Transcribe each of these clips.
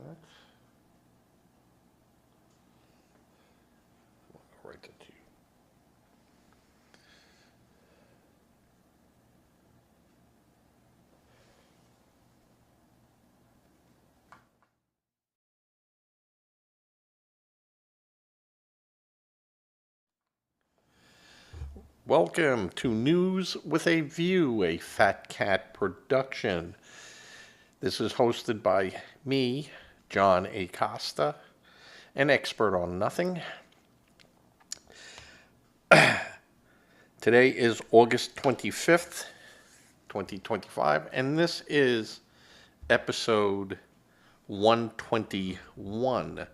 that. I'll write that to you. Welcome to News with a View, a Fat Cat production. This is hosted by me, John Acosta, an expert on nothing. Today is August 25th, 2025, and this is episode 121.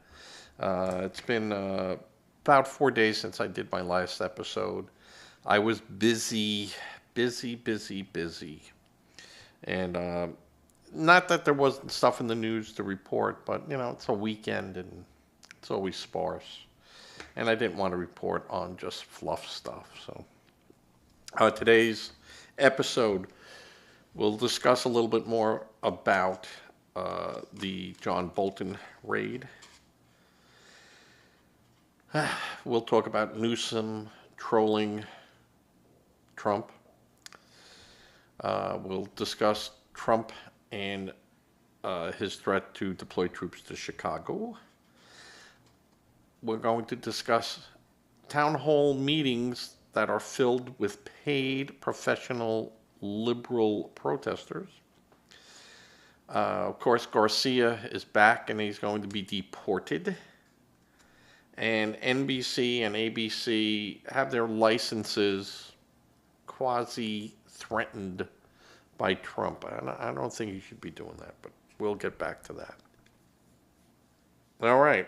It's been about 4 days since I did my last episode. I was busy. And not that there wasn't stuff in the news to report, but it's a weekend and it's always sparse. And I didn't want to report on just fluff stuff. So today's episode, we'll discuss a little bit more about the John Bolton raid. We'll talk about Newsom trolling Trump. We'll discuss Trump and his threat to deploy troops to Chicago. We're going to discuss town hall meetings that are filled with paid professional liberal protesters. Of course, Garcia is back and he's going to be deported. And NBC and ABC have their licenses quasi-threatened by Trump. I don't think you should be doing that, but we'll get back to that. All right.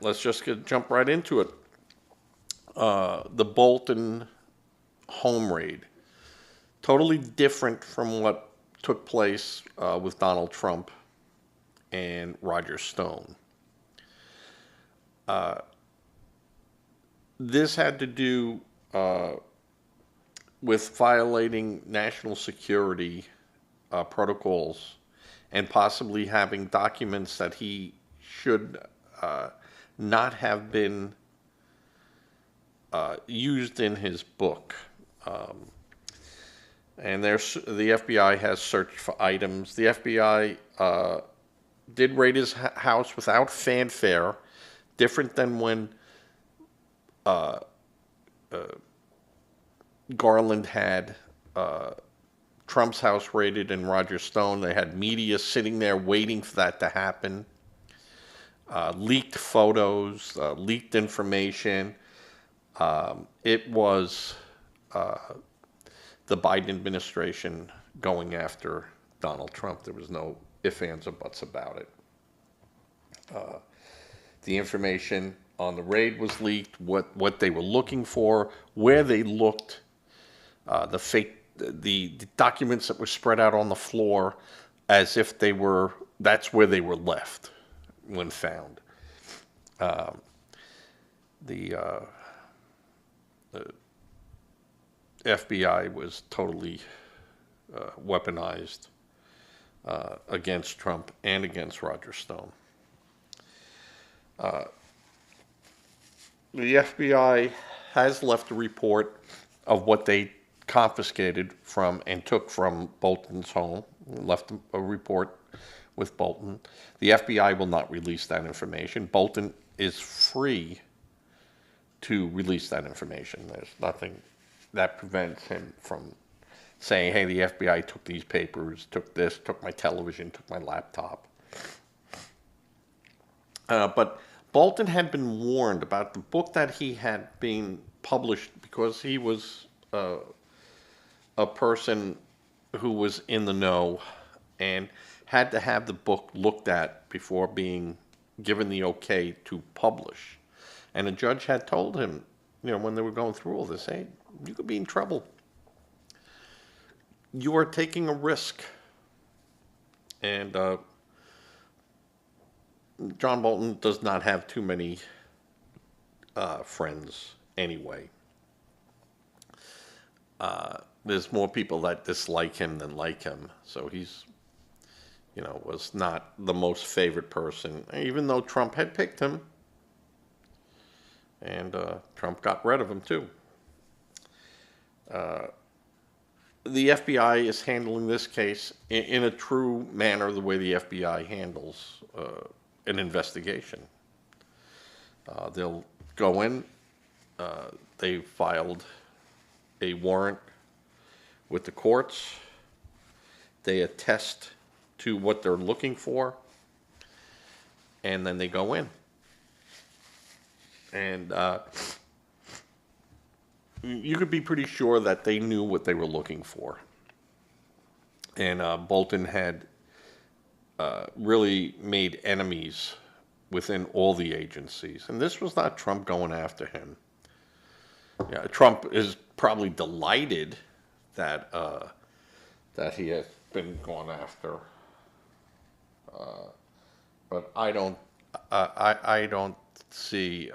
Let's just jump right into it. The Bolton home raid. Totally different from what took place with Donald Trump and Roger Stone. This had to do with violating national security protocols and possibly having documents that he should not have been used in his book. And the FBI has searched for items. The FBI did raid his house without fanfare, different than when Garland had Trump's house raided and Roger Stone. They had media sitting there waiting for that to happen. Leaked photos, leaked information. It was the Biden administration going after Donald Trump. There was no ifs, ands, or buts about it. The information on the raid was leaked, what they were looking for, where they looked, the documents that were spread out on the floor as if that's where they were left when found. The FBI was totally weaponized against Trump and against Roger Stone. The FBI has left a report of what they confiscated from and took from Bolton's home, left a report with Bolton. The FBI will not release that information. Bolton is free to release that information. There's nothing that prevents him from saying, hey, the FBI took these papers, took this, took my television, took my laptop. But Bolton had been warned about the book that he had been published because he was a person who was in the know and had to have the book looked at before being given the okay to publish. And a judge had told him, when they were going through all this, hey, you could be in trouble. You are taking a risk. And John Bolton does not have too many friends anyway. There's more people that dislike him than like him. So he's was not the most favorite person, even though Trump had picked him, and Trump got rid of him too. The FBI is handling this case in a true manner, the way the FBI handles an investigation. They'll go in. They filed a warrant with the courts. They attest to what they're looking for, and then they go in. And you could be pretty sure that they knew what they were looking for. And Bolton had really made enemies within all the agencies. And this was not Trump going after him. Yeah, Trump is probably delighted that that he has been gone after. But I don't see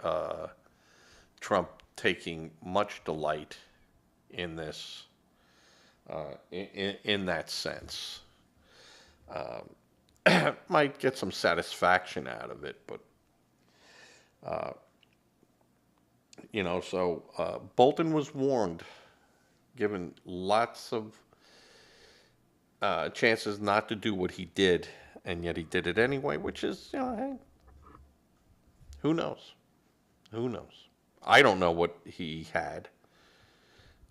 Trump taking much delight in this, in that sense. Might get some satisfaction out of it, but so Bolton was warned, given lots of chances not to do what he did, and yet he did it anyway, which is, hey, who knows? Who knows? I don't know what he had,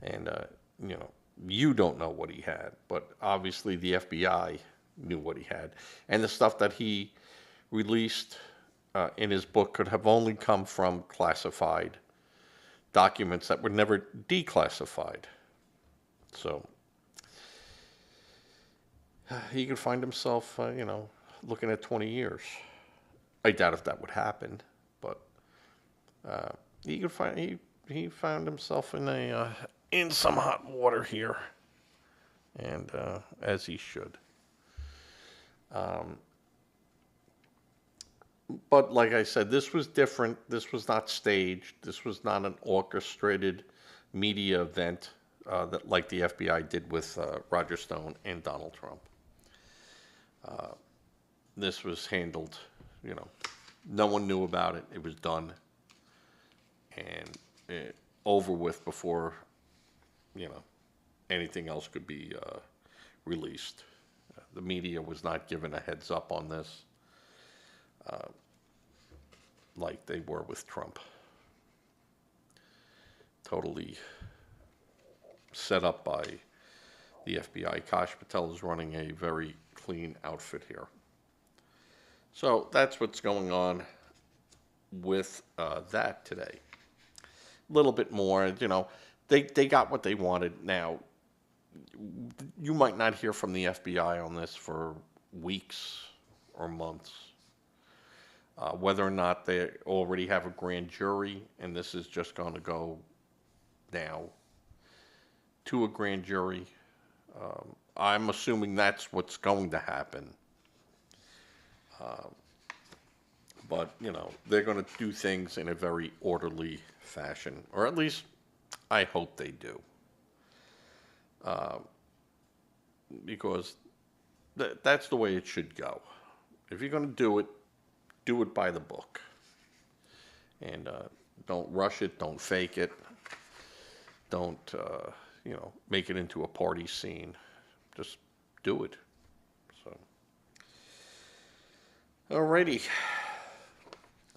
and you don't know what he had, but obviously the FBI knew what he had, and the stuff that he released in his book could have only come from classified documents that were never declassified. So he could find himself, looking at 20 years. I doubt if that would happen, but he could find he found himself in some hot water here, and as he should. But like I said, this was different. This was not staged. This was not an orchestrated media event that like the FBI did with Roger Stone and Donald Trump. This was handled, no one knew about it. It was done and over with before, anything else could be released. The media was not given a heads up on this like they were with Trump. Totally set up by the FBI. Kash Patel is running a very clean outfit here. So that's what's going on with that today. A little bit more, they got what they wanted. Now, you might not hear from the FBI on this for weeks or months. Whether or not they already have a grand jury, and this is just going to go now to a grand jury. I'm assuming that's what's going to happen. But, they're going to do things in a very orderly fashion, or at least I hope they do. Because that's the way it should go. If you're going to do it by the book. And don't rush it, don't fake it, don't, make it into a party scene. Just do it. So, alrighty.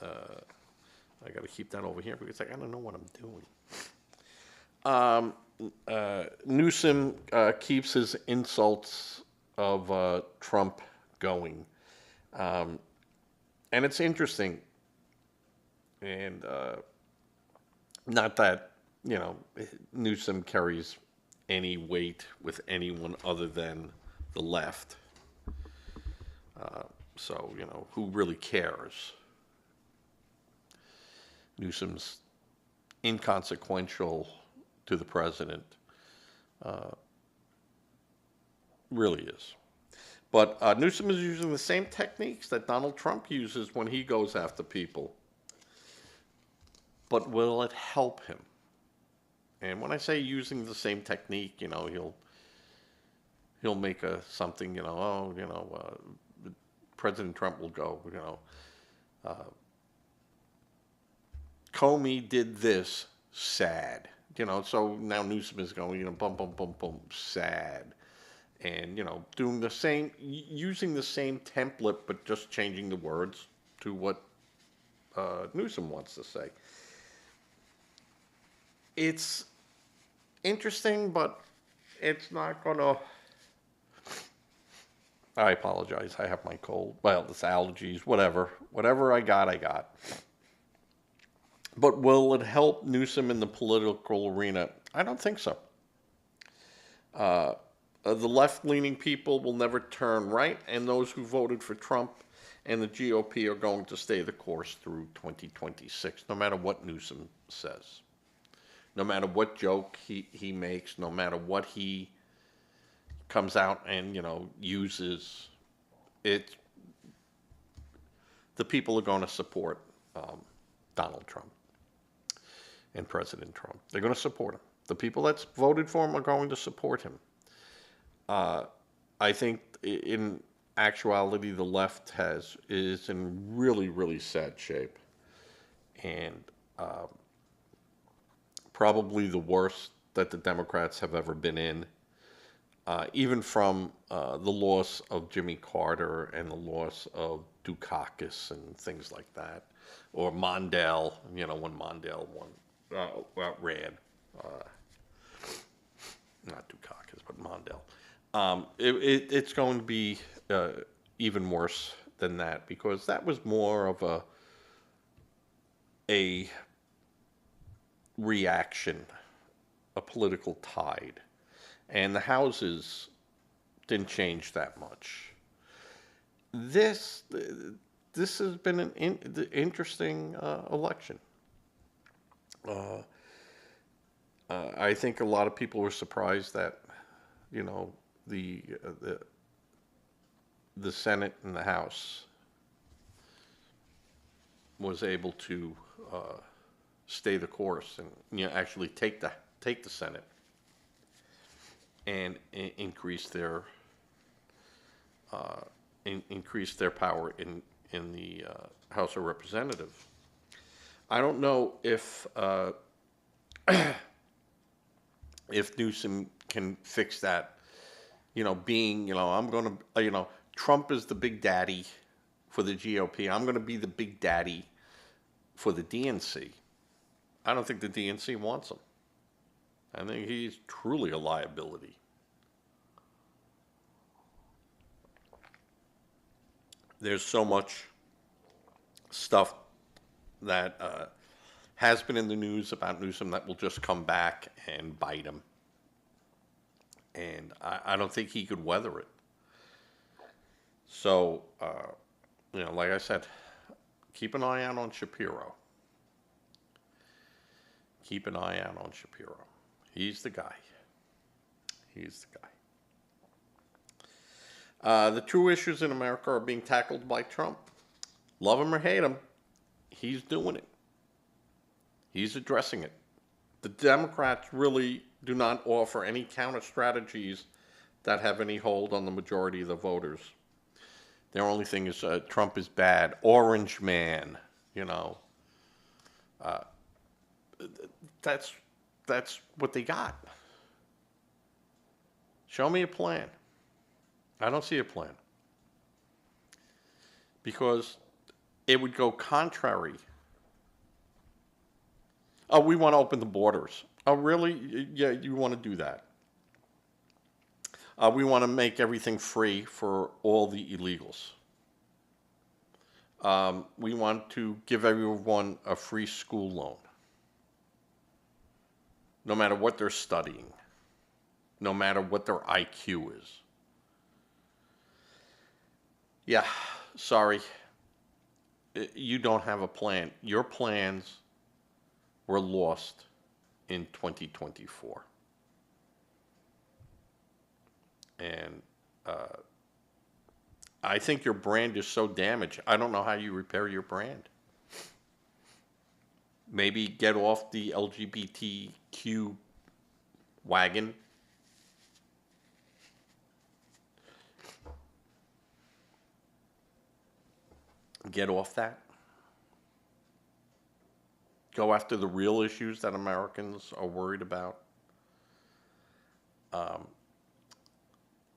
I got to keep that over here because I don't know what I'm doing. Newsom keeps his insults of Trump going. And it's interesting. And not that, Newsom carries any weight with anyone other than the left. So, who really cares? Newsom's inconsequential to the president. Really is. But Newsom is using the same techniques that Donald Trump uses when he goes after people. But will it help him? And when I say using the same technique, he'll make something, President Trump will go, Comey did this, sad. So now Newsom is going, bum, bum, bum, bum, sad. And, doing the same, using the same template, but just changing the words to what Newsom wants to say. It's interesting, but it's not going to... I apologize. I have my cold. Well, it's allergies, whatever. Whatever I got. But will it help Newsom in the political arena? I don't think so. The left-leaning people will never turn right, and those who voted for Trump and the GOP are going to stay the course through 2026, no matter what Newsom says. No matter what joke he makes, no matter what he comes out and, uses, the people are going to support Donald Trump and President Trump. They're going to support him. The people that's voted for him are going to support him. I think in actuality, the left is in really, really sad shape, and probably the worst that the Democrats have ever been in. Even from the loss of Jimmy Carter and the loss of Dukakis and things like that, or Mondale, when Mondale ran, not Dukakis, but Mondale. It's going to be even worse than that, because that was more of a reaction, a political tide. And the houses didn't change that much. This has been an interesting election. I think a lot of people were surprised that, the Senate and the House was able to stay the course and actually take the Senate and increase their power in the House of Representatives. I don't know if if Newsom can fix that. Being I'm going to Trump is the big daddy for the GOP. I'm going to be the big daddy for the DNC. I don't think the DNC wants him. I think he's truly a liability. There's so much stuff that has been in the news about Newsom that will just come back and bite him. And I don't think he could weather it. So, like I said, keep an eye out on Shapiro. Keep an eye out on Shapiro. He's the guy. He's the guy. The true issues in America are being tackled by Trump. Love him or hate him, he's doing it. He's addressing it. The Democrats really do not offer any counter strategies that have any hold on the majority of the voters. Their only thing is Trump is bad. Orange man, That's what they got. Show me a plan. I don't see a plan. Because it would go contrary. Oh, we want to open the borders. Oh, really? Yeah, you want to do that. We want to make everything free for all the illegals. We want to give everyone a free school loan, no matter what they're studying, no matter what their IQ is. Yeah, sorry. You don't have a plan. Your plans were lost in 2024. And I think your brand is so damaged. I don't know how you repair your brand. Maybe get off the LGBTQ wagon. Get off that. Go after the real issues that Americans are worried about.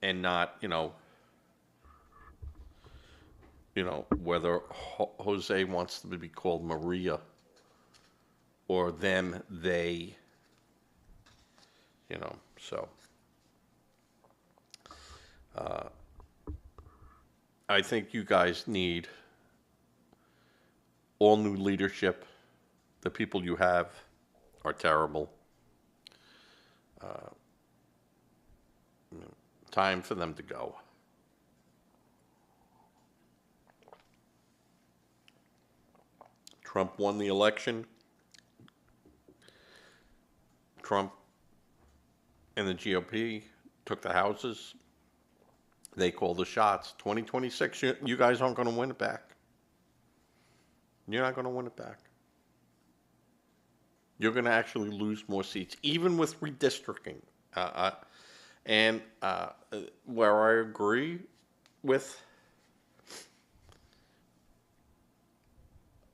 And not, whether Jose wants to be called Maria or them, they, so. I think you guys need all new leadership. The people you have are terrible. Time for them to go. Trump won the election. Trump and the GOP took the houses. They call the shots. 2026, you guys aren't going to win it back. You're not going to win it back. You're going to actually lose more seats, even with redistricting. And where I agree with,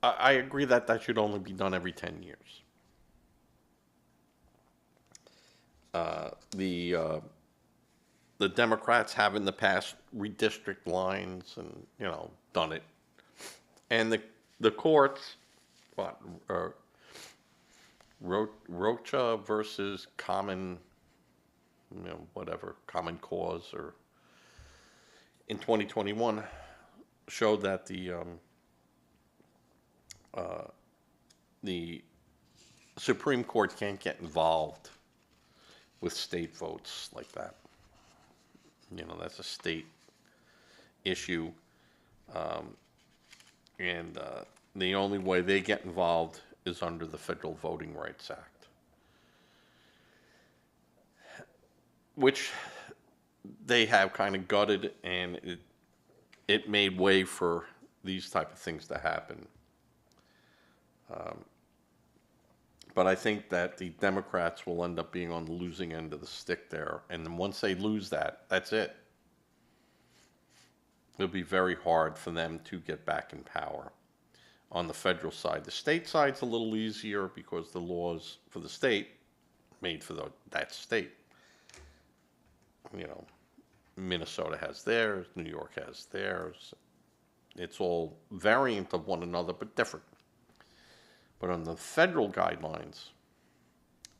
I agree that should only be done every 10 years. The Democrats have in the past redistrict lines and, done it. And the courts, Rocha versus Common, Common Cause, or in 2021 showed that the Supreme Court can't get involved with state votes like that. That's a state issue. And the only way they get involved is under the Federal Voting Rights Act, which they have kind of gutted, and it made way for these type of things to happen. But I think that the Democrats will end up being on the losing end of the stick there. And then once they lose that, that's it. It'll be very hard for them to get back in power on the federal side. The state side's a little easier because the laws for the state made for that state. Minnesota has theirs, New York has theirs. It's all variant of one another, but different. But on the federal guidelines,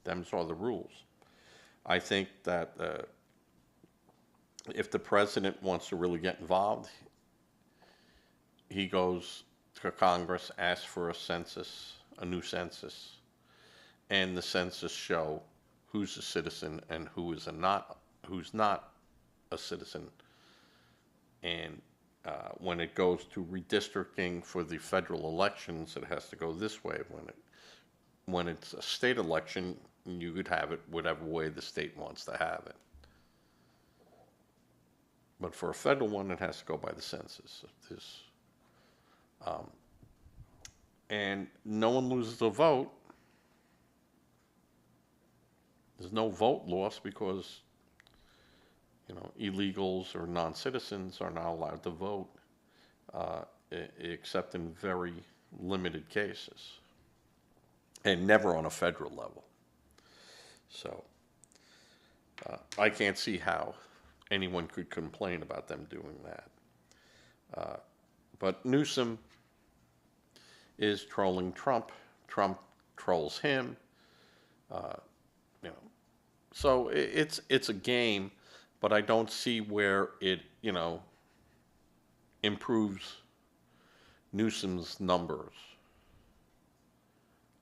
them's are the rules. I think that if the president wants to really get involved, he goes to Congress, asks for a new census, and the census show who's a citizen and who's not a citizen. And when it goes to redistricting for the federal elections, it has to go this way. When it's a state election, you could have it whatever way the state wants to have it. But for a federal one, it has to go by the census. And no one loses a vote. There's no vote loss because illegals or non-citizens are not allowed to vote, except in very limited cases, and never on a federal level. So I can't see how anyone could complain about them doing that. But Newsom is trolling Trump. Trump trolls him. So it's a game. But I don't see where it, improves Newsom's numbers.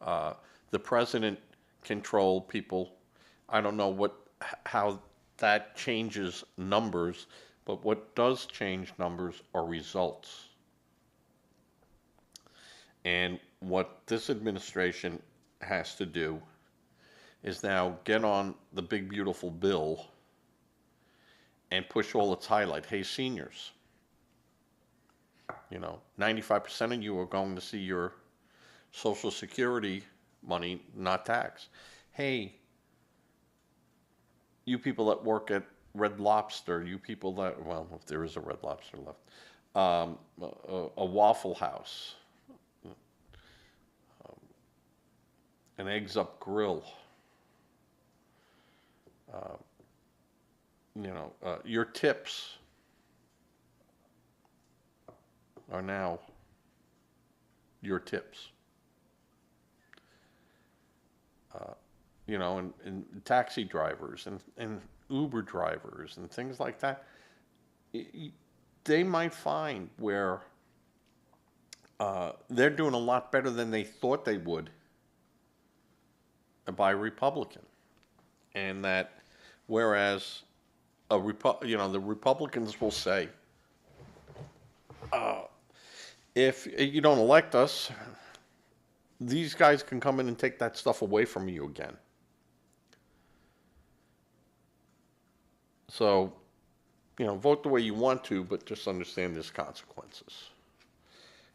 The president control people. I don't know how that changes numbers, but what does change numbers are results. And what this administration has to do is now get on the big beautiful bill and push all its highlight. Hey, seniors, 95% of you are going to see your Social Security money not taxed. Hey, you people that work at Red Lobster, you people that, well, if there is a Red Lobster left, a Waffle House, an Eggs Up Grill, your tips are now your tips. And taxi drivers and Uber drivers and things like that, they might find where they're doing a lot better than they thought they would by a Republican. And that whereas the Republicans will say, if you don't elect us, these guys can come in and take that stuff away from you again. So, vote the way you want to, but just understand there's consequences.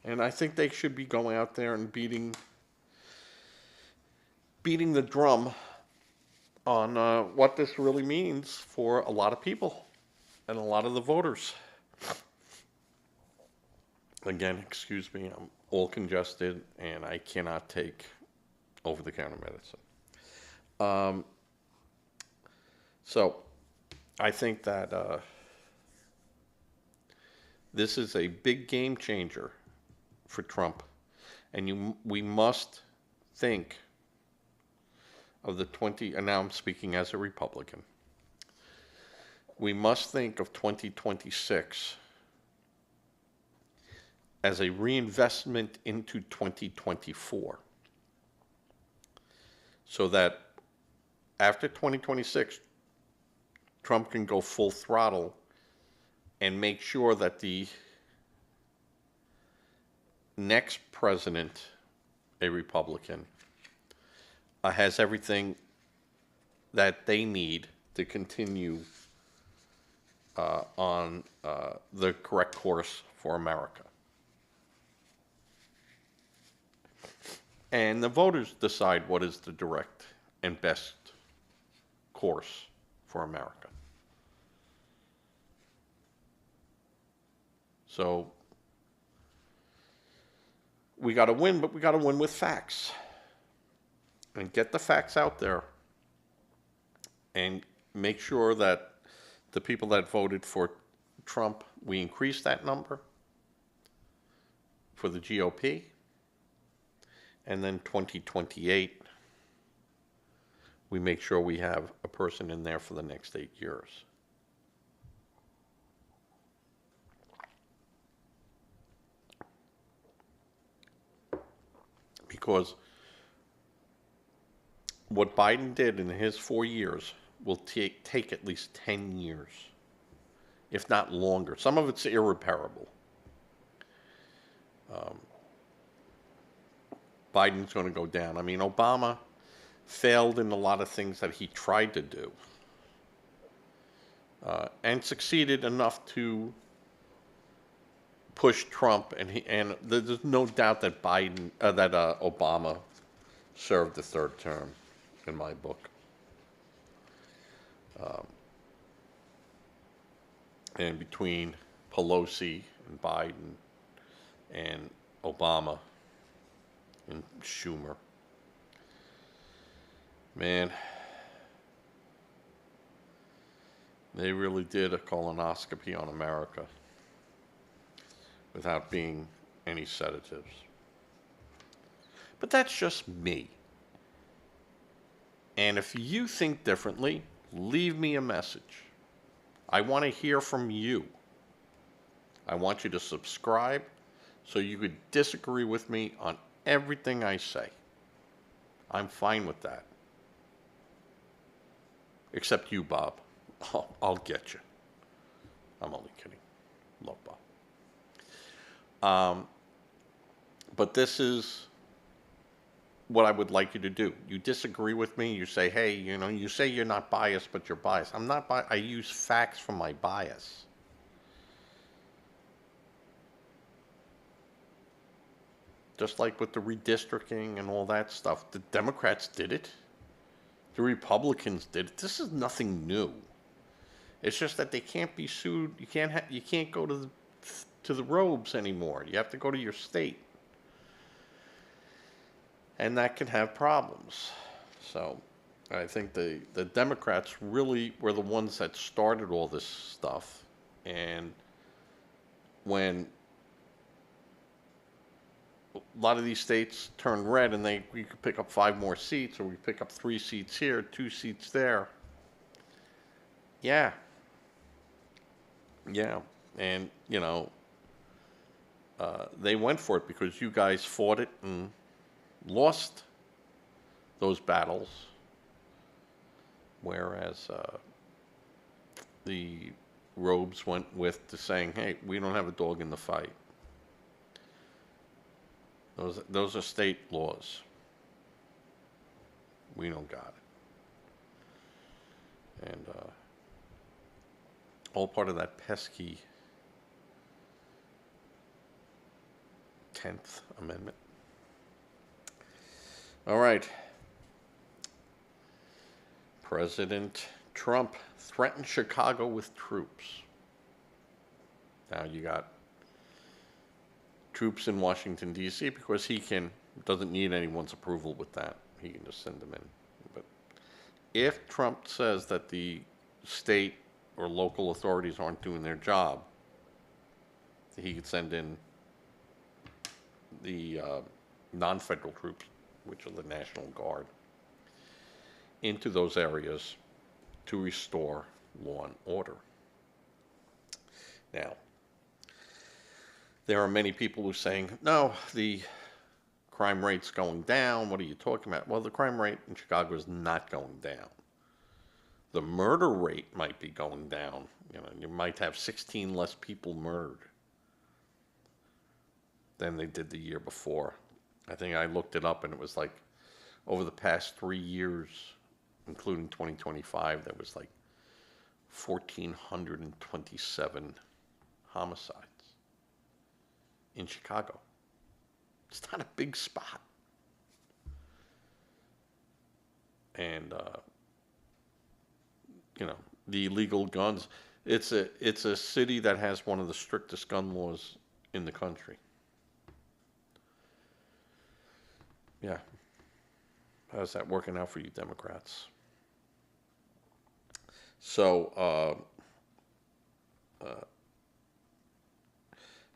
And I think they should be going out there and beating the drum on what this really means for a lot of people and a lot of the voters. Again, excuse me, I'm all congested and I cannot take over-the-counter medicine. So I think that this is a big game changer for Trump, and we must think of the 20, and now I'm speaking as a Republican, we must think of 2026 as a reinvestment into 2024, so that after 2026, Trump can go full throttle and make sure that the next president, a Republican, has everything that they need to continue on the correct course for America. And the voters decide what is the direct and best course for America. So we got to win, but we got to win with facts. And get the facts out there and make sure that the people that voted for Trump, we increase that number for the GOP. And then 2028, we make sure we have a person in there for the next 8 years. Because what Biden did in his 4 years will take at least 10 years, if not longer. Some of it's irreparable. Biden's going to go down. I mean, Obama failed in a lot of things that he tried to do, and succeeded enough to push Trump. And there's no doubt that Obama served the third term, in my book. And between Pelosi and Biden and Obama and Schumer, man, they really did a colonoscopy on America without being any sedatives. But that's just me. And if you think differently, leave me a message. I want to hear from you. I want you to subscribe so you could disagree with me on everything I say. I'm fine with that. Except you, Bob. I'll get you. I'm only kidding. Love Bob. But this is what I would like you to do. You disagree with me, you say, hey, you say you're not biased, but you're biased. I'm not biased. I use facts for my bias. Just like with the redistricting and all that stuff. The Democrats did it. The Republicans did it. This is nothing new. It's just that they can't be sued. You can't go to to the robes anymore. You have to go to your state. And that can have problems. So I think the Democrats really were the ones that started all this stuff. And when a lot of these states turn red and we could pick up 5 more seats, or we pick up 3 seats here, 2 seats there. Yeah. Yeah. And, they went for it because you guys fought it and lost those battles, whereas the robes went with to saying, hey, we don't have a dog in the fight. Those are state laws. We don't got it. And all part of that pesky 10th Amendment. All right. President Trump threatened Chicago with troops. Now you got troops in Washington, D.C. because he doesn't need anyone's approval with that. He can just send them in. But if Trump says that the state or local authorities aren't doing their job, he could send in the non-federal troops, which are the National Guard, into those areas to restore law and order. Now, there are many people who are saying, no, the crime rate's going down. What are you talking about? Well, the crime rate in Chicago is not going down. The murder rate might be going down. You might have 16 less people murdered than they did the year before. I think I looked it up, and it was like over the past 3 years, including 2025, there was like 1,427 homicides in Chicago. It's not a big spot. And, the illegal guns, it's a city that has one of the strictest gun laws in the country. Yeah. How's that working out for you Democrats? So,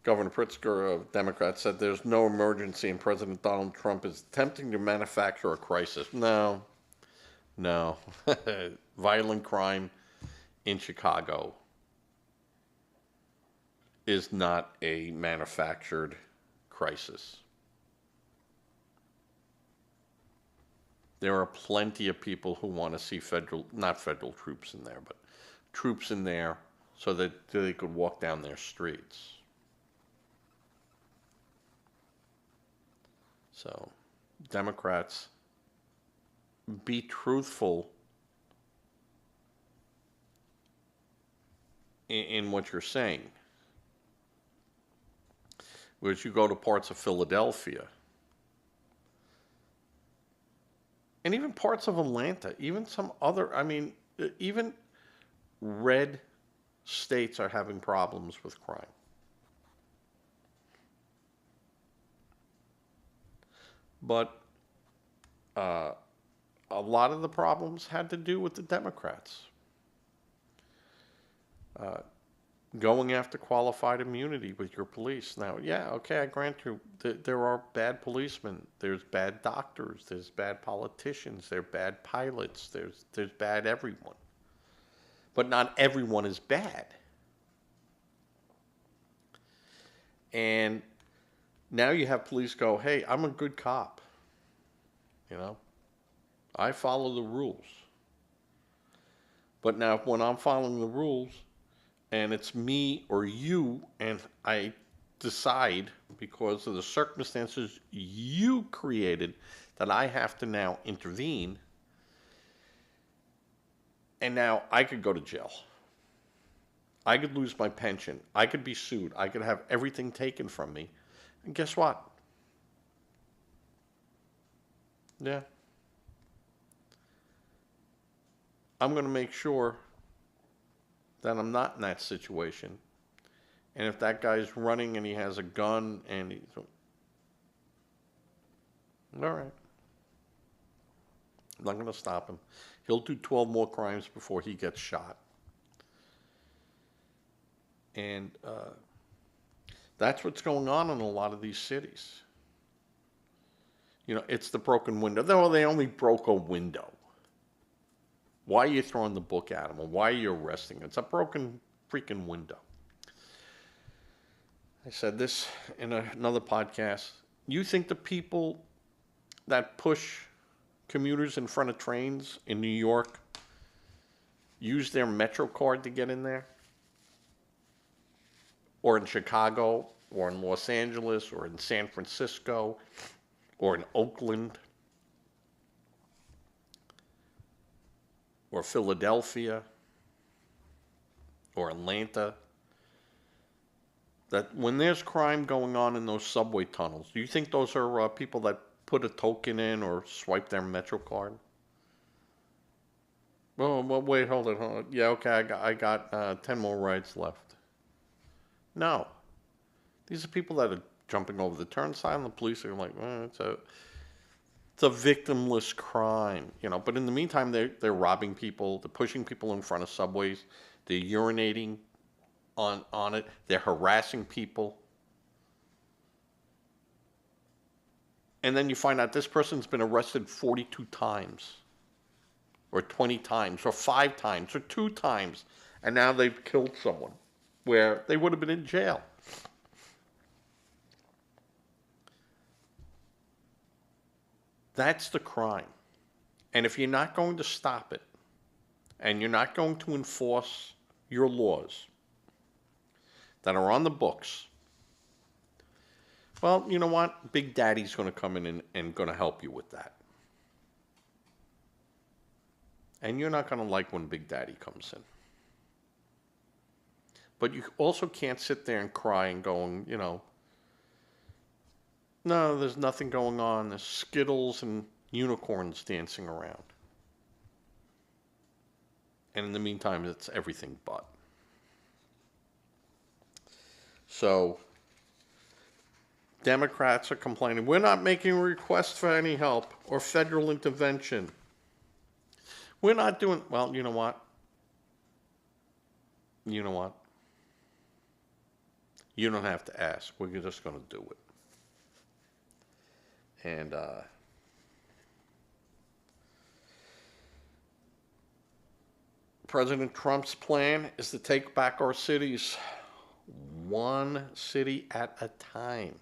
Governor Pritzker of Democrats said there's no emergency and President Donald Trump is attempting to manufacture a crisis. No. Violent crime in Chicago is not a manufactured crisis. There are plenty of people who want to see not federal troops in there, but troops in there so that they could walk down their streets. So, Democrats, be truthful in what you're saying. Whereas you go to parts of Philadelphia, and even parts of Atlanta, even some other, even red states are having problems with crime. But a lot of the problems had to do with the Democrats. Going after qualified immunity with your police. Now, yeah, okay, I grant you, there are bad policemen, there's bad doctors, there's bad politicians, there's bad pilots, there's bad everyone. But not everyone is bad. And now you have police go, hey, I'm a good cop. I follow the rules. But now when I'm following the rules, and it's me or you, and I decide, because of the circumstances you created, that I have to now intervene, and now I could go to jail. I could lose my pension. I could be sued. I could have everything taken from me. And guess what? Yeah. I'm going to make sure that I'm not in that situation. And if that guy's running and he has a gun and he's all right, I'm not going to stop him. He'll do 12 more crimes before he gets shot. And that's what's going on in a lot of these cities. You know, it's the broken window. Though they only broke a window. Why are you throwing the book at them? Or why are you arresting them? It's a broken freaking window. I said this in another podcast. You think the people that push commuters in front of trains in New York use their Metro card to get in there? Or in Chicago, or in Los Angeles, or in San Francisco, or in Oakland, or Philadelphia, or Atlanta? That when there's crime going on in those subway tunnels, do you think those are people that put a token in or swipe their Metro card? Oh, well, wait, hold it. Yeah, okay, I got 10 more rides left. No. These are people that are jumping over the turnstile, and the police are like, it's a victimless crime, you know. But in the meantime, they're robbing people, they're pushing people in front of subways, they're urinating on it, they're harassing people. And then you find out this person's been arrested 42 times, or 20 times, or 5 times, or 2 times, and now they've killed someone where they would have been in jail. That's the crime. And if you're not going to stop it, and you're not going to enforce your laws that are on the books, well, you know what? Big Daddy's going to come in and going to help you with that. And you're not going to like when Big Daddy comes in. But you also can't sit there and cry and going, you know, no, there's nothing going on. There's Skittles and unicorns dancing around. And in the meantime, it's everything but. So, Democrats are complaining, we're not making requests for any help or federal intervention. We're not doing, well, you know what? You know what? You don't have to ask. We're just going to do it. And President Trump's plan is to take back our cities one city at a time.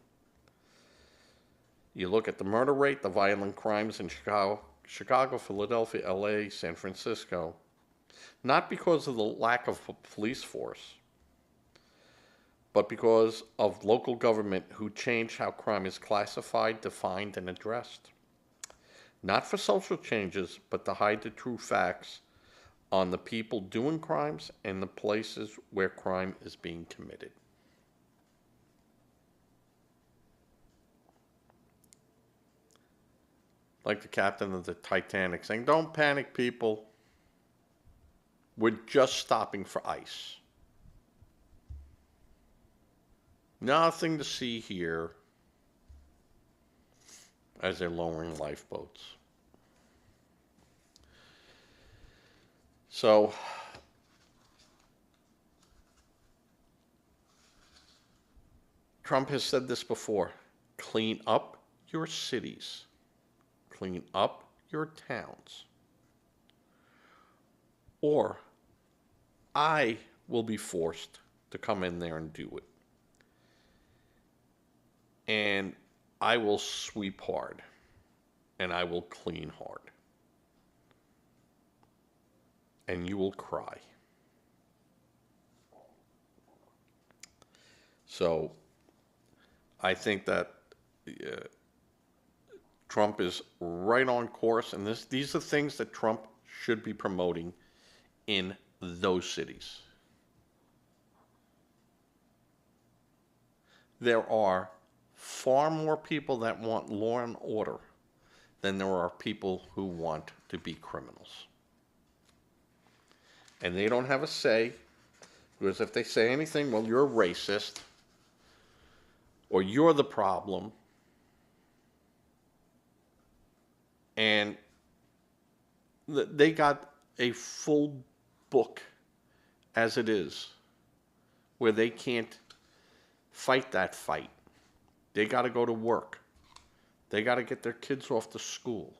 You look at the murder rate, the violent crimes in Chicago, Philadelphia, LA, San Francisco, not because of the lack of a police force, but because of local government who changed how crime is classified, defined, and addressed. Not for social changes, but to hide the true facts on the people doing crimes and the places where crime is being committed. Like the captain of the Titanic saying, don't panic, people. We're just stopping for ice. Nothing to see here, as they're lowering lifeboats. So, Trump has said this before, clean up your cities, clean up your towns, or I will be forced to come in there and do it. And I will sweep hard, and I will clean hard. And you will cry. So I think that Trump is right on course, and these are things that Trump should be promoting in those cities. There are far more people that want law and order than there are people who want to be criminals. And they don't have a say Because if they say anything, well, you're a racist or you're the problem, and they got a full book as it is where they can't fight that fight. They got to go to work. They got to get their kids off to school.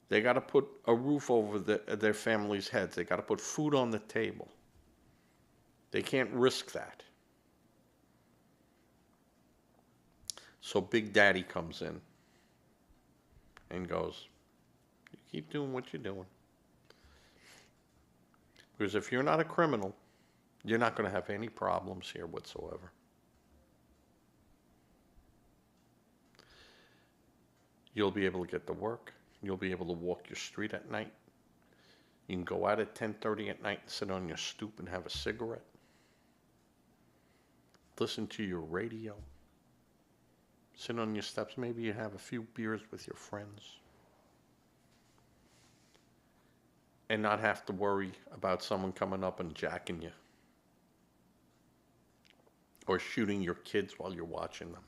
They got to put a roof over their families' heads. They got to put food on the table. They can't risk that. So Big Daddy comes in and goes, you keep doing what you're doing. Because if you're not a criminal, you're not going to have any problems here whatsoever. You'll be able to get to work. You'll be able to walk your street at night. You can go out at 10:30 at night and sit on your stoop and have a cigarette. Listen to your radio. Sit on your steps. Maybe you have a few beers with your friends. And not have to worry about someone coming up and jacking you. Or shooting your kids while you're watching them.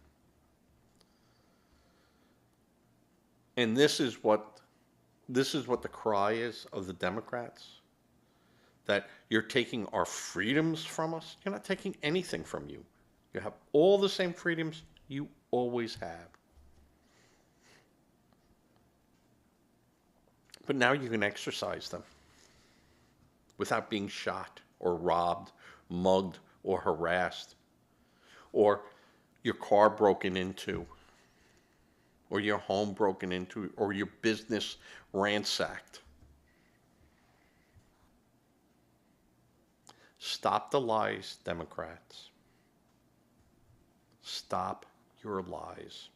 And this is what the cry is of the Democrats. That you're taking our freedoms from us. You're not taking anything from you. You have all the same freedoms you always have. But now you can exercise them without being shot or robbed, mugged, or harassed, or your car broken into, or your home broken into, or your business ransacked. Stop the lies, Democrats. Stop your lies.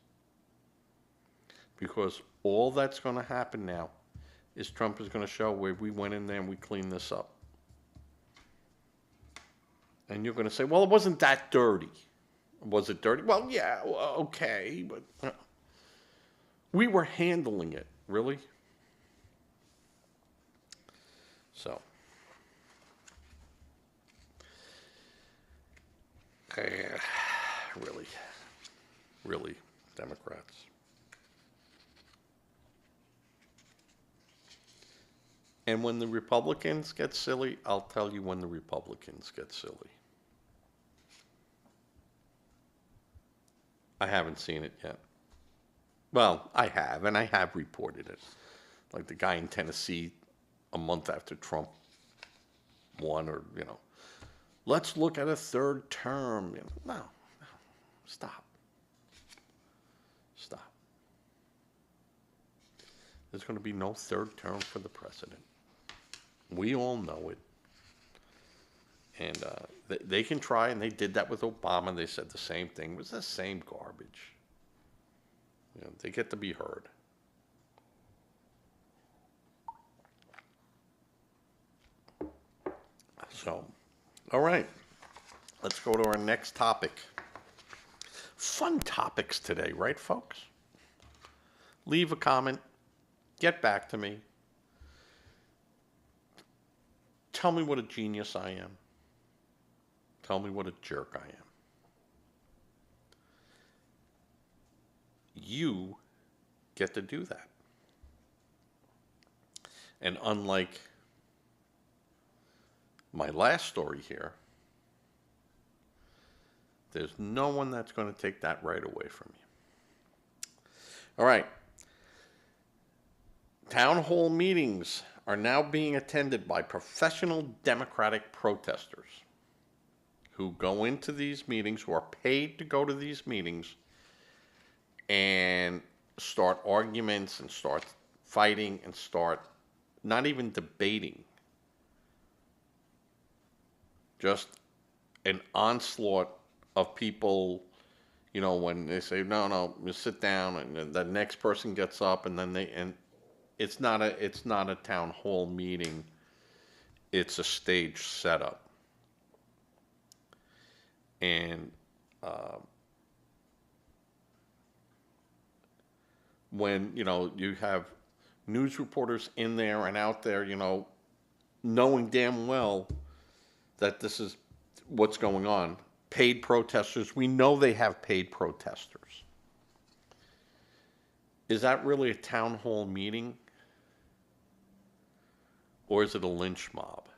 Because all that's going to happen now is Trump is going to show where we went in there and we cleaned this up. And you're going to say, well, it wasn't that dirty. Was it dirty? Well, yeah, okay, but we were handling it, really? So, really, Democrats. And when the Republicans get silly, I'll tell you when the Republicans get silly. I haven't seen it yet. Well, I have, and I have reported it. Like the guy in Tennessee a month after Trump won, or, let's look at a third term. No, stop. Stop. There's going to be no third term for the president. We all know it. And they can try, and they did that with Obama. They said the same thing. It was the same garbage. They get to be heard. So, all right. Let's go to our next topic. Fun topics today, right, folks? Leave a comment. Get back to me. Tell me what a genius I am. Tell me what a jerk I am. You get to do that. And unlike my last story here, there's no one that's going to take that right away from you. All right. Town hall meetings are now being attended by professional Democratic protesters who go into these meetings, who are paid to go to these meetings, and start arguments and start fighting and start not even debating. Just an onslaught of people, when they say, no, you sit down, and the next person gets up, and then it's not a town hall meeting. It's a stage setup. And when, you have news reporters in there and out there, knowing damn well that this is what's going on. Paid protesters, we know they have paid protesters. Is that really a town hall meeting? Or is it a lynch mob?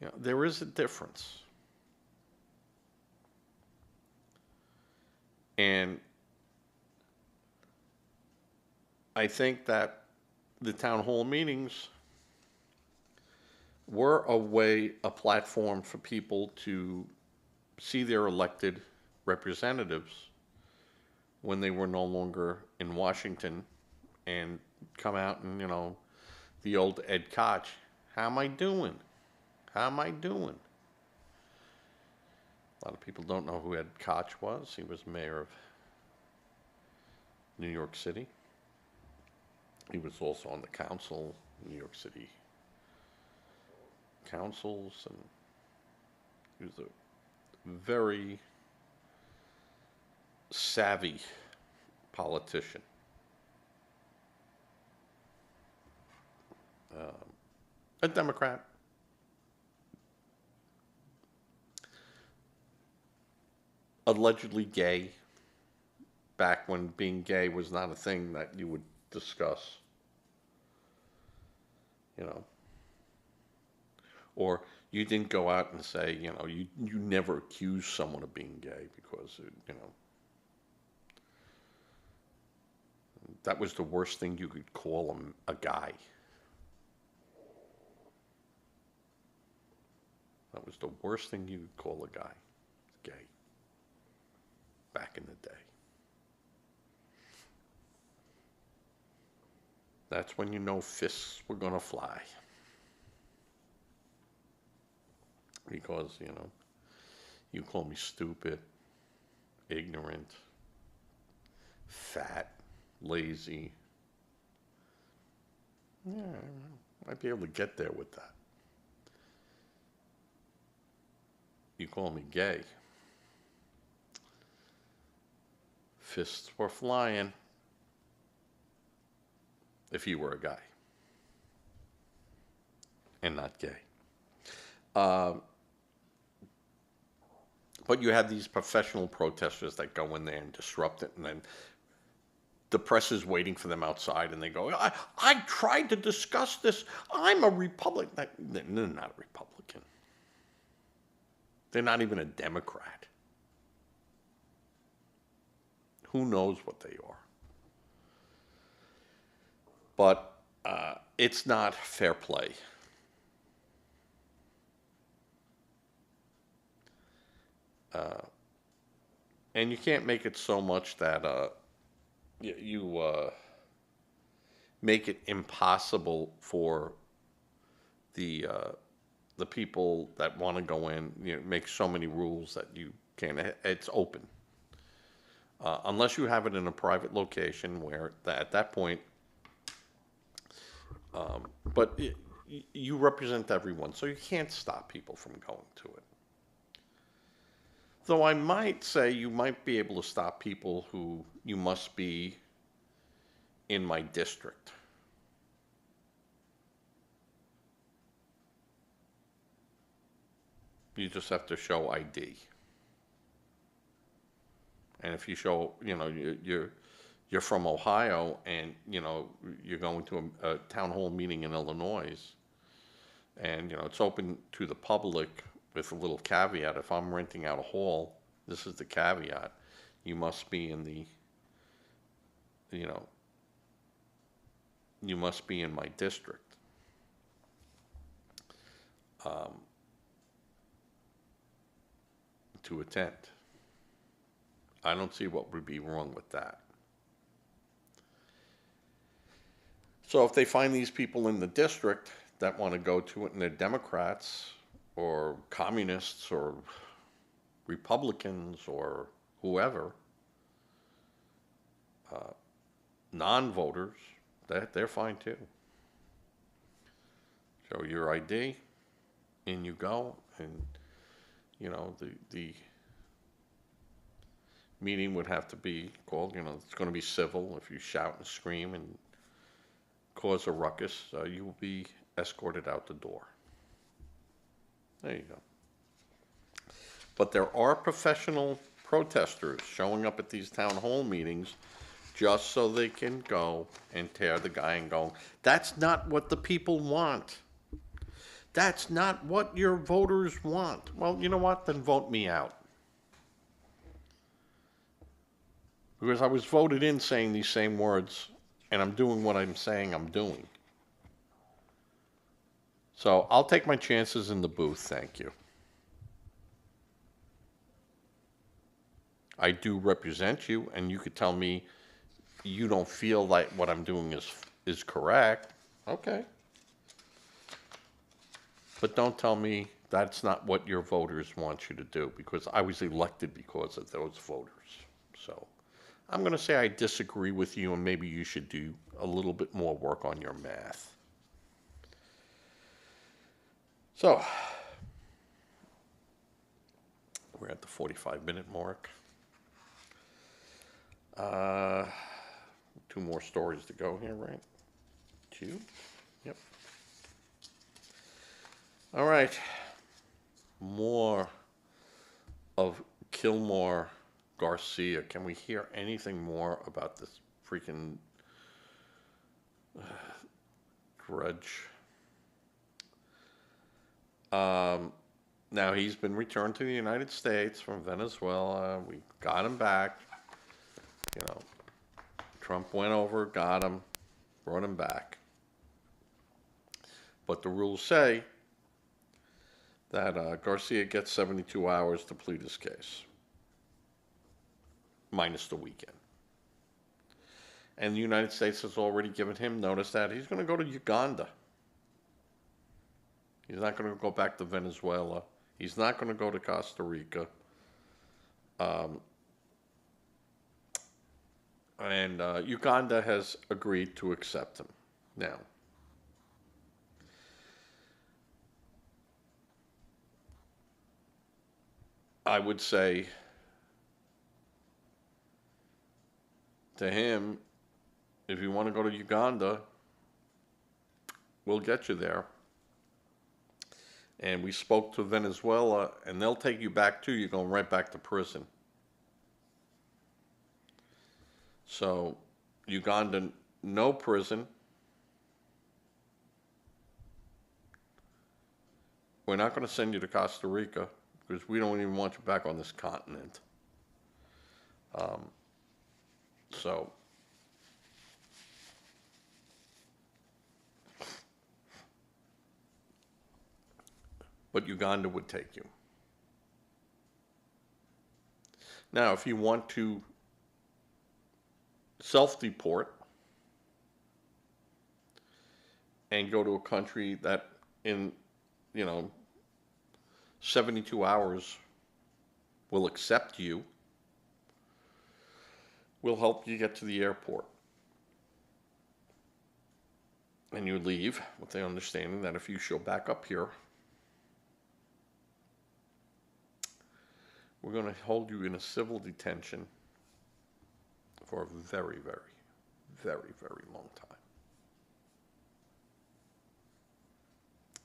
You know, there is a difference. And I think that the town hall meetings were a platform for people to see their elected representatives when they were no longer in Washington and come out and, the old Ed Koch, how am I doing? How am I doing? A lot of people don't know who Ed Koch was. He was mayor of New York City. He was also on the council, New York City councils, and he was a very savvy politician. A Democrat. Allegedly gay, back when being gay was not a thing that you would discuss, you know. Or you didn't go out and say, you never accuse someone of being gay because, that was the worst thing you could call him, a guy. That was the worst thing you could call a guy, gay, back in the day. That's when you know fists were going to fly. Because, you call me stupid, ignorant, fat, lazy. Yeah, I might be able to get there with that. You call me gay. Fists were flying if you were a guy and not gay. But you have these professional protesters that go in there and disrupt it, and then the press is waiting for them outside, and they go, I tried to discuss this. I'm a Republican. They're not a Republican. They're not even a Democrat. Who knows what they are? But it's not fair play. And you can't make it so much that you make it impossible for the people that want to go in. Make so many rules that you can't. It's open unless you have it in a private location where at that point. But you represent everyone, so you can't stop people from going to it. Though I might say you might be able to stop people who you must be in my district. You just have to show ID. And if you show, you're from Ohio and, you're going to a town hall meeting in Illinois, and, it's open to the public with a little caveat. If I'm renting out a hall, this is the caveat. You must be in the, you must be in my district. To attend. I don't see what would be wrong with that. So if they find these people in the district that want to go to it and they're Democrats or communists or Republicans or whoever, non-voters, they're fine too. Show your ID, in you go, and the meeting would have to be called. It's going to be civil. If you shout and scream and cause a ruckus, you will be escorted out the door. There you go. But there are professional protesters showing up at these town hall meetings just so they can go and tear the guy and go, that's not what the people want. That's not what your voters want. Well, you know what? Then vote me out. Because I was voted in saying these same words, and I'm doing what I'm saying I'm doing. So I'll take my chances in the booth, thank you. I do represent you, and you could tell me you don't feel like what I'm doing is correct. Okay. But don't tell me that's not what your voters want you to do, because I was elected because of those voters. So I'm going to say I disagree with you, and maybe you should do a little bit more work on your math. So we're at the 45-minute mark. 2 more stories to go here, right? 2? Yep. All right. More of Kilmore Garcia. Can we hear anything more about this freaking grudge? Now he's been returned to the United States from Venezuela. We got him back. You know, Trump went over, got him, brought him back. But the rules say that Garcia gets 72 hours to plead his case, minus the weekend. And the United States has already given him notice that he's going to go to Uganda. He's not going to go back to Venezuela. He's not going to go to Costa Rica. And Uganda has agreed to accept him. Now, I would say to him, if you want to go to Uganda, we'll get you there. And we spoke to Venezuela, and they'll take you back too. You're going right back to prison. So, Uganda, no prison. We're not going to send you to Costa Rica because we don't even want you back on this continent. So, but Uganda would take you. Now, if you want to self-deport and go to a country that in, 72 hours will accept you, we'll help you get to the airport. And you leave with the understanding that if you show back up here, we're going to hold you in a civil detention for a very, very, very, very long time.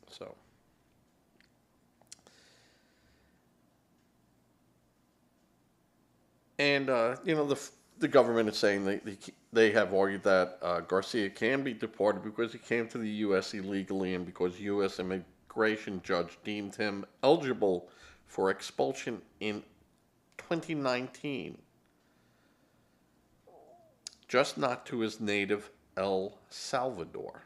So, and the government is saying they have argued that Garcia can be deported because he came to the U.S. illegally and because U.S. immigration judge deemed him eligible for expulsion in 2019, just not to his native El Salvador.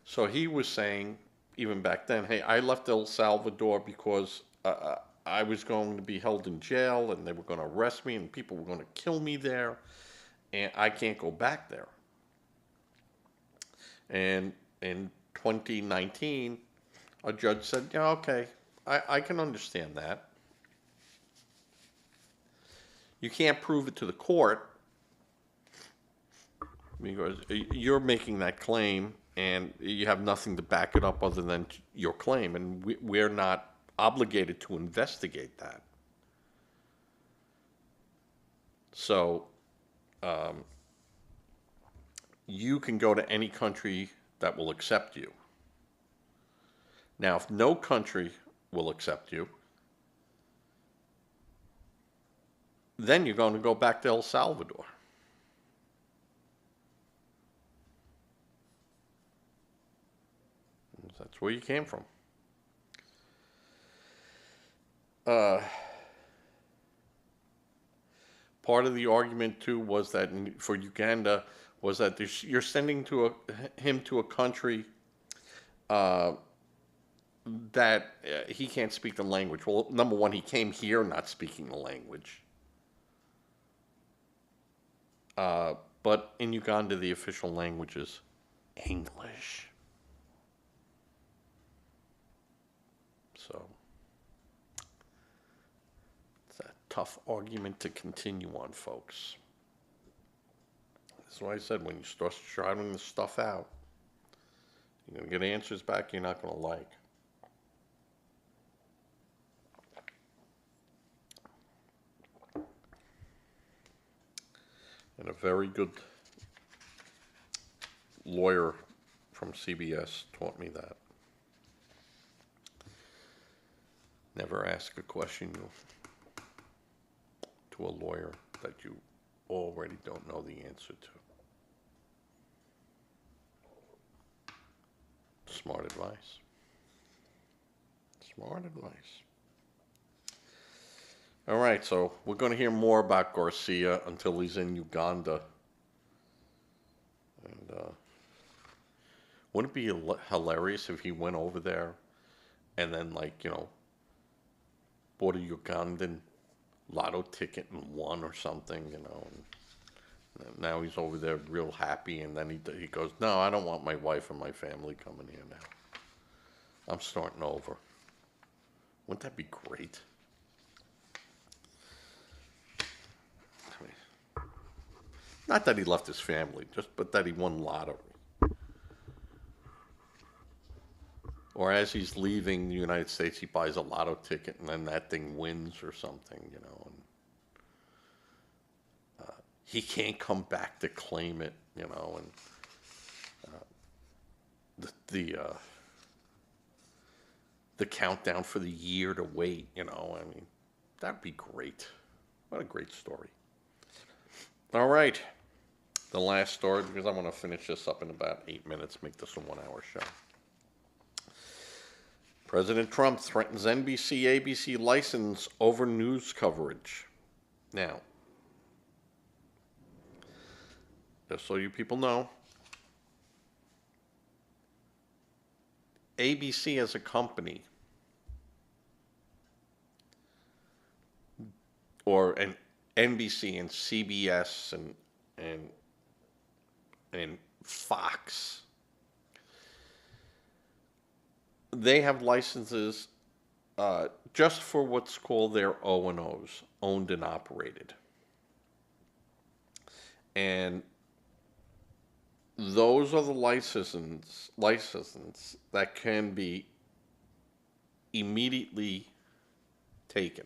So he was saying, even back then, hey, I left El Salvador because I was going to be held in jail and they were going to arrest me and people were going to kill me there, and I can't go back there. And in 2019, a judge said, yeah, okay, I can understand that. You can't prove it to the court because you're making that claim and you have nothing to back it up other than your claim, and we're not obligated to investigate that. So you can go to any country that will accept you. Now, if no country will accept you, then you're going to go back to El Salvador. That's where you came from. Part of the argument too was that for Uganda was that you're sending him to a country that he can't speak the language. Well, number one, he came here not speaking the language. But in Uganda, the official language is English. So it's a tough argument to continue on, folks. That's why I said when you start shouting this stuff out, you're going to get answers back you're not going to like. And a very good lawyer from CBS taught me that. Never ask a question to a lawyer that you already don't know the answer to. Smart advice. Smart advice. All right, so we're going to hear more about Garcia until he's in Uganda. And wouldn't it be hilarious if he went over there and then, like, bought a Ugandan lotto ticket and won or something, and now he's over there real happy, and then he goes, no, I don't want my wife and my family coming here now. I'm starting over. Wouldn't that be great? Not that he left his family, but that he won lottery. Or as he's leaving the United States, he buys a lotto ticket and then that thing wins or something, and he can't come back to claim it, and the countdown for the year to wait, I mean, that'd be great. What a great story. All right. The last story, because I want to finish this up in about 8 minutes, make this a 1-hour show. President Trump threatens NBC, ABC license over news coverage. Now, just so you people know, ABC as a company, or an NBC and CBS and Fox, they have licenses just for what's called their O&Os, owned and operated. And those are the licenses that can be immediately taken.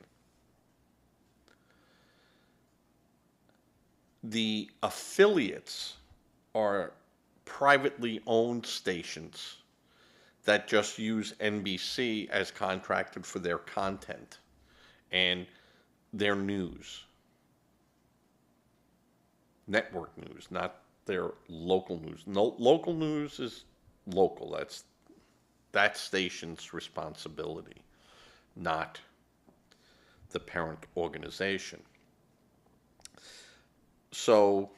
The affiliates are privately owned stations that just use NBC as contracted for their content and their news. Network news, not their local news. No, local news is local. That's that station's responsibility, not the parent organization. So,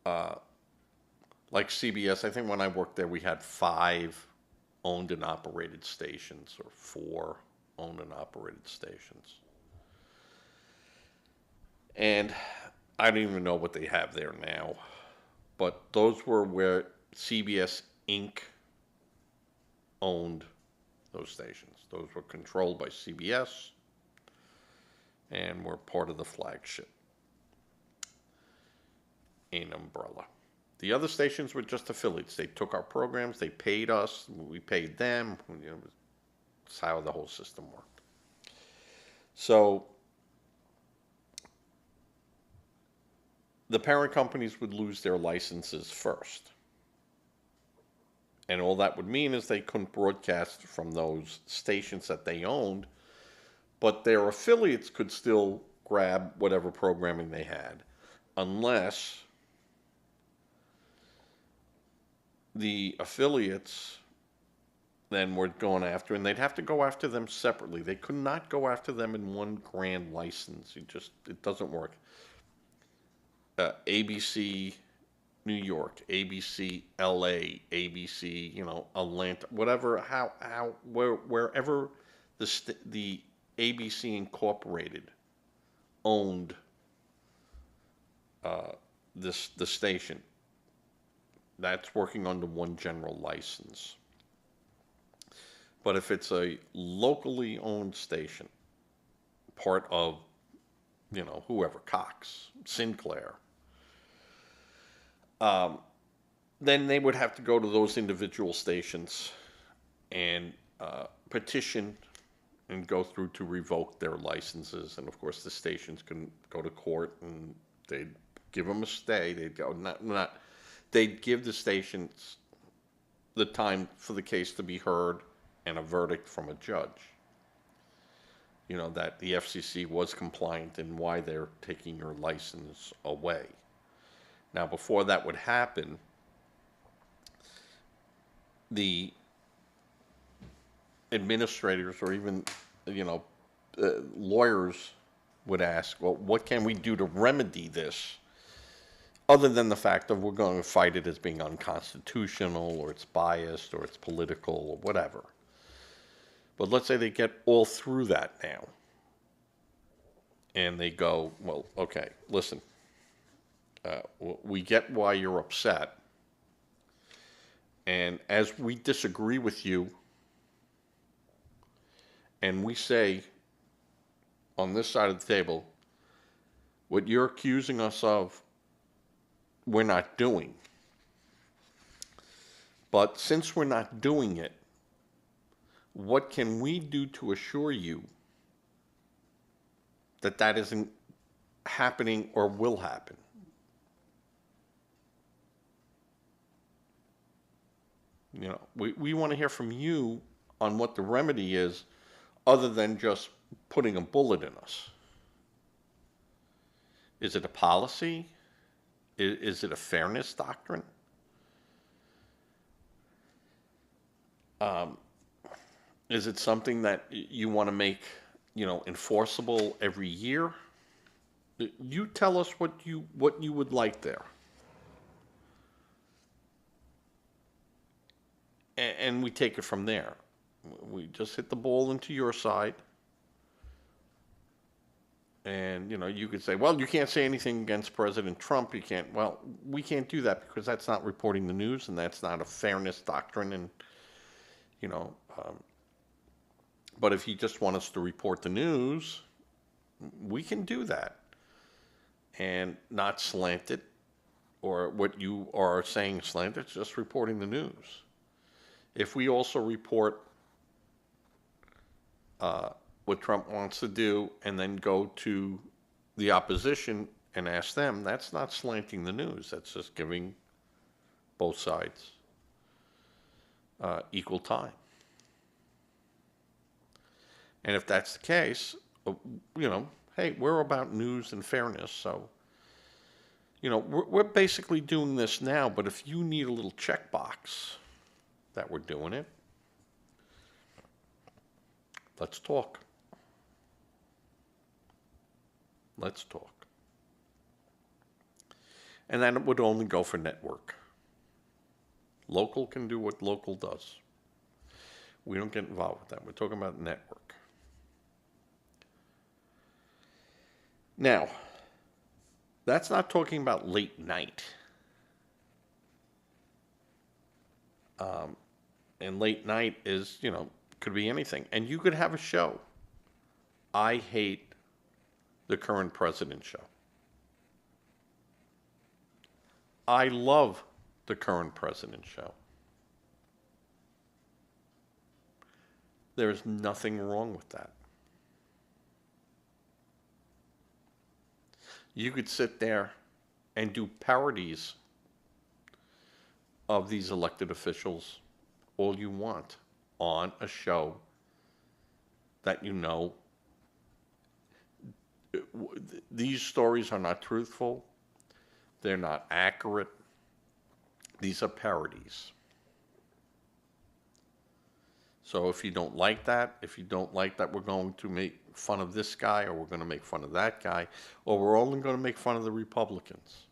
like CBS, I think when I worked there, we had 5 owned and operated stations, or 4 owned and operated stations. And I don't even know what they have there now. But those were where CBS Inc. owned those stations. Those were controlled by CBS and were part of the flagship in umbrella. The other stations were just affiliates. They took our programs, they paid us, we paid them. That's how the whole system worked. So the parent companies would lose their licenses first. And all that would mean is they couldn't broadcast from those stations that they owned, but their affiliates could still grab whatever programming they had, unless the affiliates then were going after, and they'd have to go after them separately. They could not go after them in one grand license. It doesn't work. ABC New York, ABC LA, ABC, Atlanta, whatever, wherever the ABC Incorporated owned the station, that's working under one general license. But if it's a locally owned station, part of, whoever, Cox, Sinclair, then they would have to go to those individual stations and petition and go through to revoke their licenses. And of course, the stations can go to court and they'd give them a stay. They'd go, they'd give the stations the time for the case to be heard and a verdict from a judge. That the FCC was compliant in why they're taking your license away. Now, before that would happen, the administrators or even, lawyers would ask, well, what can we do to remedy this? Other than the fact that we're going to fight it as being unconstitutional or it's biased or it's political or whatever. But let's say they get all through that now. And they go, well, okay, listen, we get why you're upset. And as we disagree with you, and we say on this side of the table, what you're accusing us of, we're not doing. But since we're not doing it, what can we do to assure you that that isn't happening or will happen? We want to hear from you on what the remedy is, other than just putting a bullet in us. Is it a policy? Is it a fairness doctrine? Is it something that you want to make, enforceable every year? You tell us what you would like there. And we take it from there. We just hit the ball into your side. And, you could say, well, you can't say anything against President Trump. You can't. Well, we can't do that because that's not reporting the news and that's not a fairness doctrine. And, but if you just want us to report the news, we can do that and not slant it, or what you are saying slant it. It's just reporting the news. If we also report what Trump wants to do and then go to the opposition and ask them, that's not slanting the news. That's just giving both sides equal time. And if that's the case, hey, we're about news and fairness. So, we're basically doing this now, but if you need a little checkbox that we're doing it, let's talk. Let's talk. And then it would only go for network. Local can do what local does. We don't get involved with that. We're talking about network. Now, that's not talking about late night. And late night is, could be anything. And you could have a show. I hate the current president show. I love the current president show. There's nothing wrong with that. You could sit there and do parodies of these elected officials all you want on a show that you know these stories are not truthful, they're not accurate, these are parodies. So if you don't like that, if you don't like that we're going to make fun of this guy, or we're going to make fun of that guy, or we're only going to make fun of the Republicans,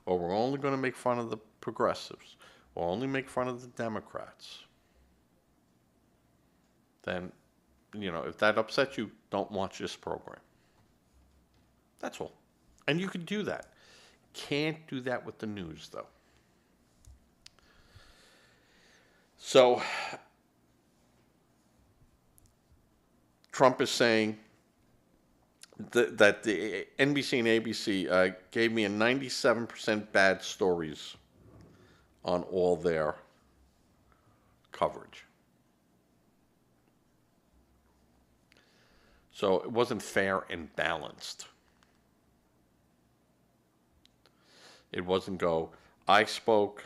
or we're only going to make fun of the progressives, or only make fun of the Democrats, then, if that upsets you, don't watch this program. That's all. And you can do that. Can't do that with the news, though. So, Trump is saying that the NBC and ABC gave me a 97% bad stories on all their coverage. So it wasn't fair and balanced. It wasn't I spoke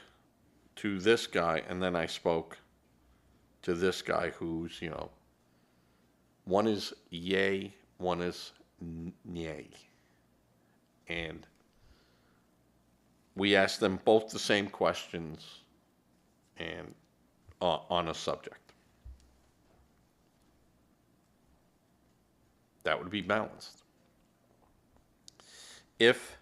to this guy and then I spoke to this guy who's, one is yay, one is nay. And we asked them both the same questions and on a subject. That would be balanced. If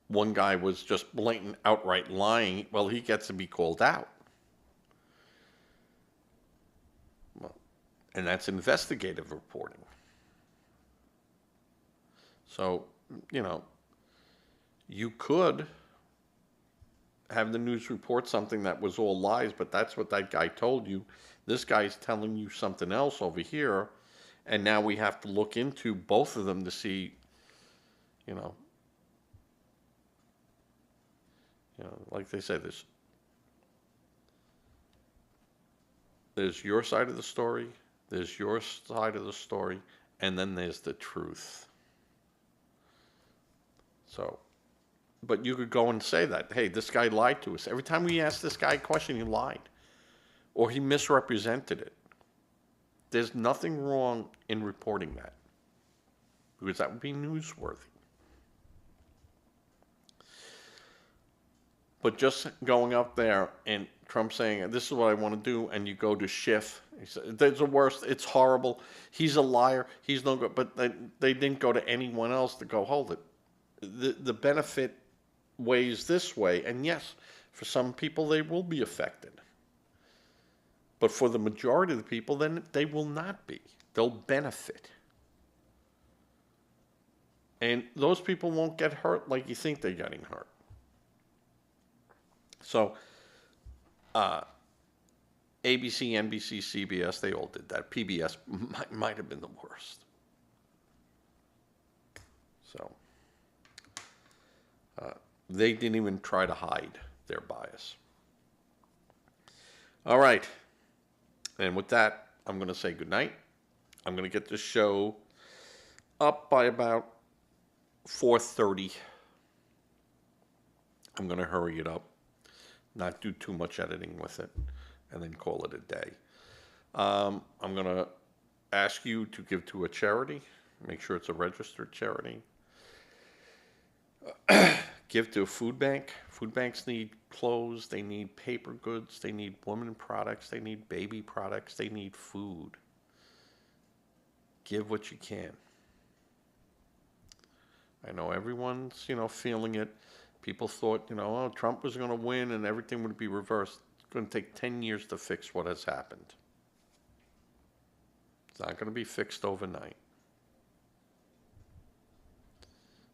one guy was just blatant, outright lying, well, he gets to be called out. Well, and that's investigative reporting. So, you could have the news report something that was all lies, but that's what that guy told you. This guy's telling you something else over here, and now we have to look into both of them to see, like they say, there's your side of the story, there's your side of the story, and then there's the truth. So, but you could go and say that, hey, this guy lied to us. Every time we asked this guy a question, he lied. Or he misrepresented it. There's nothing wrong in reporting that, because that would be newsworthy. But just going up there and Trump saying, this is what I want to do, and you go to Schiff, he said, that's the worst, it's horrible, he's a liar, he's no good. But they didn't go to anyone else to go, hold it. The benefit weighs this way, and yes, for some people they will be affected. But for the majority of the people, then they will not be. They'll benefit. And those people won't get hurt like you think they're getting hurt. So, ABC, NBC, CBS, they all did that. PBS might have been the worst. So, they didn't even try to hide their bias. All right. And with that, I'm going to say goodnight. I'm going to get this show up by about 4:30. I'm going to hurry it up, not do too much editing with it, and then call it a day. I'm going to ask you to give to a charity. Make sure it's a registered charity. Give to a food bank. Food banks need clothes, they need paper goods, they need women products, they need baby products, they need food. Give what you can. I know everyone's, feeling it. People thought, oh, Trump was going to win and everything would be reversed. It's going to take 10 years to fix what has happened. It's not going to be fixed overnight.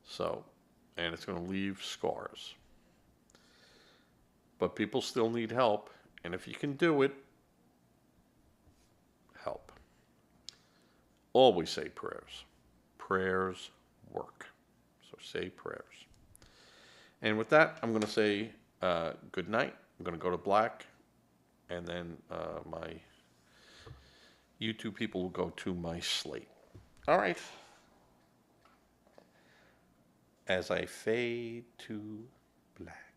So, and it's going to leave scars. But people still need help, and if you can do it, help. Always say prayers. Prayers work. So say prayers. And with that, I'm going to say good night. I'm going to go to black, and then my YouTube people will go to my slate. All right. As I fade to black.